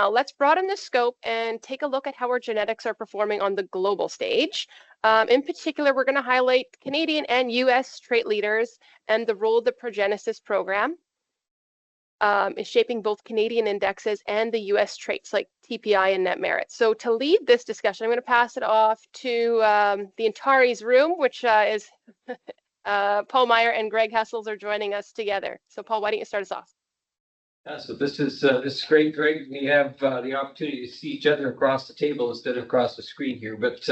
Now, let's broaden the scope and take a look at how our genetics are performing on the global stage. In particular, we're going to highlight Canadian and U.S. trait leaders and the role the Progenesis program is shaping both Canadian indexes and the U.S. traits like TPI and net merit. So to lead this discussion, I'm going to pass it off to the Antares room, which is Paul Meyer and Greg Hessels are joining us together. So Paul, why don't you start us off? So this is great, Greg. We have the opportunity to see each other across the table instead of across the screen here. But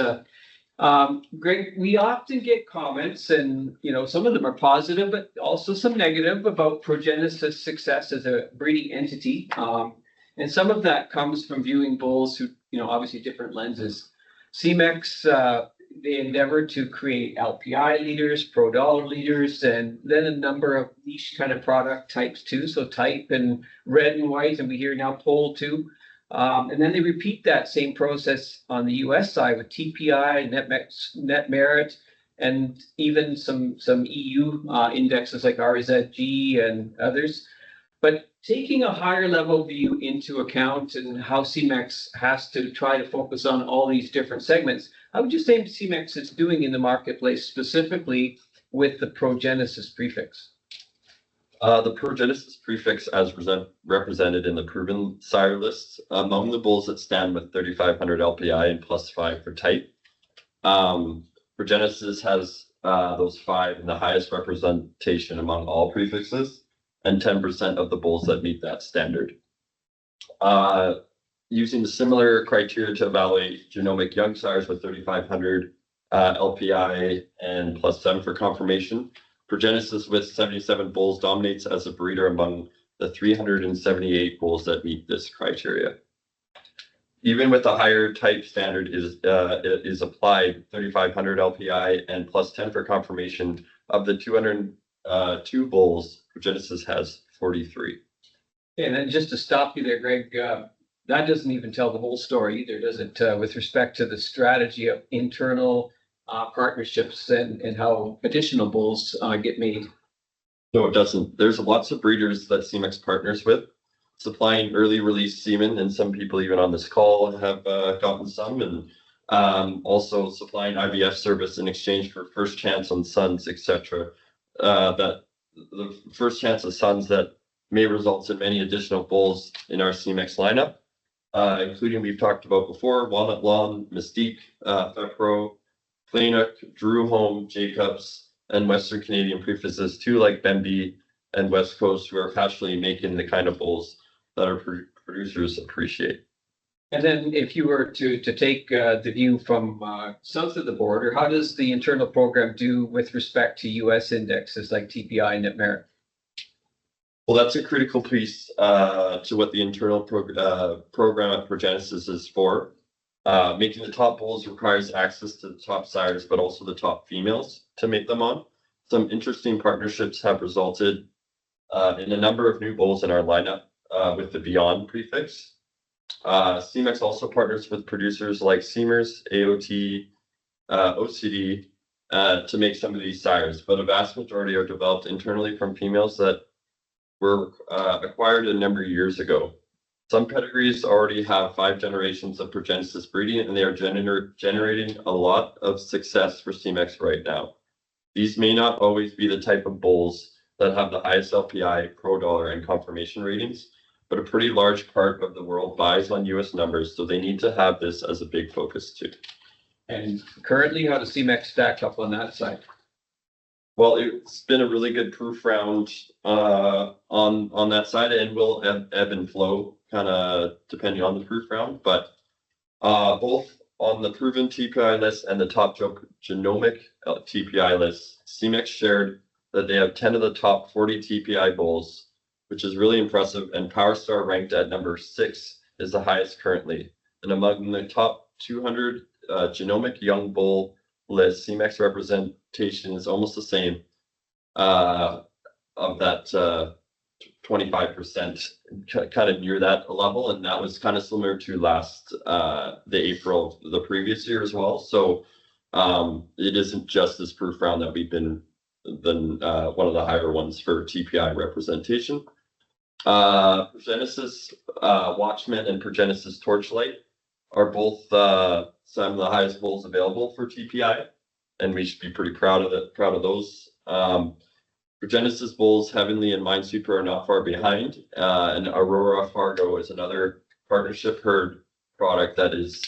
Greg, we often get comments, and some of them are positive, but also some negative about Progenesis' success as a breeding entity. And some of that comes from viewing bulls who, obviously different lenses. Semex, they endeavored to create LPI leaders, Pro Dollar leaders, and then a number of niche kind of product types too. So type and red and white, and we hear now pole too. And then they repeat that same process on the U.S. side with TPI, net merit, and even some EU indexes like RZG and others. But taking a higher level view into account and how Semex has to try to focus on all these different segments, how would you say Semex is doing in the marketplace, specifically with the Progenesis prefix? The Progenesis prefix, as represented in the proven sire lists, among the bulls that stand with 3,500 LPI and +5 for type. Progenesis has those 5 in the highest representation among all prefixes, and 10% of the bulls that meet that standard. Using the similar criteria to evaluate genomic young sires with 3,500 LPI and +7 for confirmation, Progenesis with 77 bulls dominates as a breeder among the 378 bulls that meet this criteria. Even with the higher type standard is applied, 3,500 LPI and +10 for confirmation, of the 202 bulls, Progenesis has 43. And then just to stop you there, Greg, that doesn't even tell the whole story either, does it? With respect to the strategy of internal partnerships and how additional bulls get made. No, it doesn't. There's lots of breeders that Semex partners with, supplying early release semen, and some people even on this call have gotten some, and also supplying IVF service in exchange for first chance on sons, etc. That the first chance of sons that may result in many additional bulls in our Semex lineup, including we've talked about before, Walnut Lawn, Mystique, Fepro, Kleenuk, Drew Home, Jacobs, and Western Canadian prefixes too, like Bemby and West Coast, who are passionately making the kind of bulls that our producers appreciate. And then if you were to take the view from south of the border, how does the internal program do with respect to U.S. indexes like TPI and net merit? Well, that's a critical piece to what the internal program at Progenesis is for. Making the top bulls requires access to the top sires, but also the top females to make them on. Some interesting partnerships have resulted in a number of new bulls in our lineup with the Beyond prefix. Semex also partners with producers like Seamers, AOT, OCD to make some of these sires, but a vast majority are developed internally from females that were acquired a number of years ago. Some pedigrees already have 5 generations of Progenesis breeding, and they are generating a lot of success for Semex right now. These may not always be the type of bulls that have the highest LPI, Pro Dollar, and confirmation ratings, but a pretty large part of the world buys on U.S. numbers, so they need to have this as a big focus too. And currently, how does Semex stack up on that side? Well, it's been a really good proof round on that side, and will ebb and flow kind of depending on the proof round. But both on the proven TPI list and the top genomic TPI list, Semex shared that they have 10 of the top 40 TPI bulls, which is really impressive. And PowerStar ranked at number 6 is the highest currently. And among the top 200 genomic young bull list, Semex representation is almost the same of that 25%, kind of near that level, and that was kind of similar to the April the previous year as well. So it isn't just this proof round that we've been one of the higher ones for TPI representation. Progenesis, Watchman, and Progenesis Torchlight are both some of the highest bulls available for TPI, and we should be pretty proud of those. Progenesis bulls, Heavenly and Minesweeper, are not far behind, and Aurora Fargo is another partnership herd product that is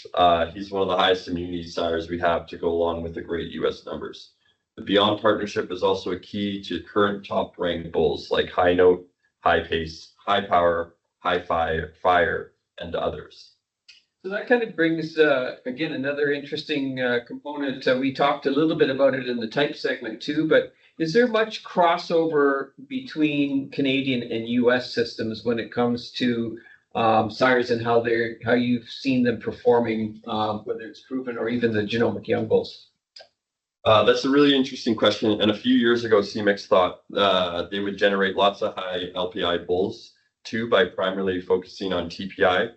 he's one of the highest immunity sires we have to go along with the great U.S. numbers. The Beyond partnership is also a key to current top ranked bulls like High Note, High Pace, High Power, High Fire, and others. So that kind of brings, again, another interesting component. We talked a little bit about it in the type segment too, but is there much crossover between Canadian and U.S. systems when it comes to sires and how you've seen them performing, whether it's Proven or even the genomic young bulls? That's a really interesting question. And a few years ago, Semex thought they would generate lots of high LPI bulls too by primarily focusing on TPI.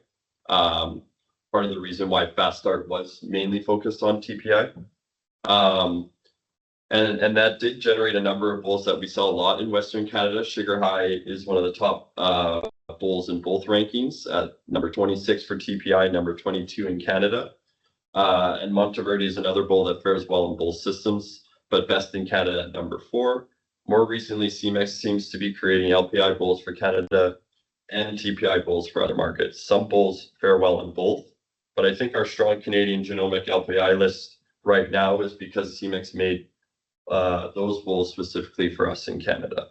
Part of the reason why Fast Start was mainly focused on TPI. And that did generate a number of bulls that we sell a lot in Western Canada. Sugarhigh is one of the top bulls in both rankings at number 26 for TPI, number 22 in Canada. And Monteverdi is another bull that fares well in both systems, but best in Canada at number 4. More recently, Semex seems to be creating LPI bulls for Canada and TPI bulls for other markets. Some bulls fare well in both, but I think our strong Canadian genomic LPI list right now is because Semex made those bulls specifically for us in Canada.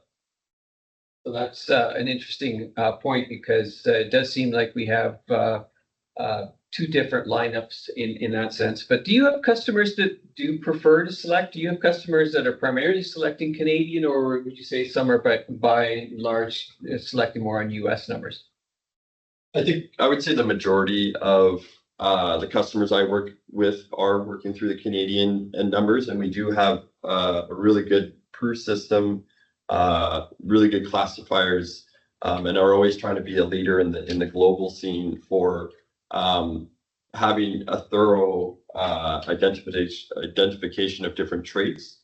So that's an interesting point, because it does seem like we have two different lineups in that sense. But do you have customers that do prefer to select? Do you have customers that are primarily selecting Canadian, or would you say some are by and large selecting more on U.S. numbers? I would say the majority of the customers I work with are working through the Canadian numbers, and we do have a really good PRU system, really good classifiers, and are always trying to be a leader in the global scene for having a thorough identification of different traits.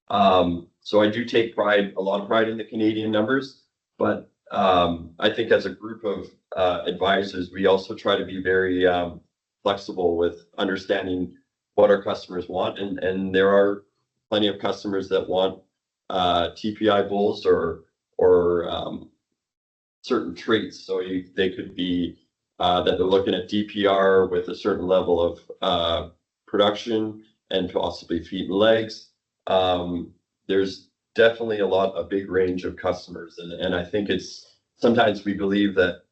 So I do take a lot of pride in the Canadian numbers, but I think as a group of advisors, we also try to be very flexible with understanding what our customers want, and there are plenty of customers that want TPI bulls or certain traits. So they could be that they're looking at DPR with a certain level of production and possibly feet and legs. There's definitely a big range of customers, and I think sometimes we believe that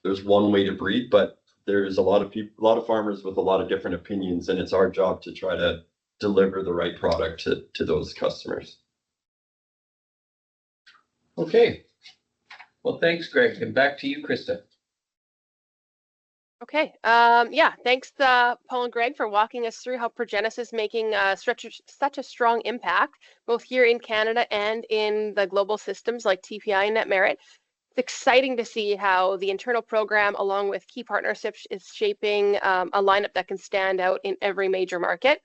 there's one way to breed, but there's a lot of farmers with a lot of different opinions, and it's our job to try to deliver the right product to those customers. Okay. Well, thanks, Greg. And back to you, Krista. Okay. Yeah. Thanks, Paul and Greg, for walking us through how Progenesis is making such a strong impact, both here in Canada and in the global systems like TPI and Net Merit. It's exciting to see how the internal program, along with key partnerships, is shaping a lineup that can stand out in every major market.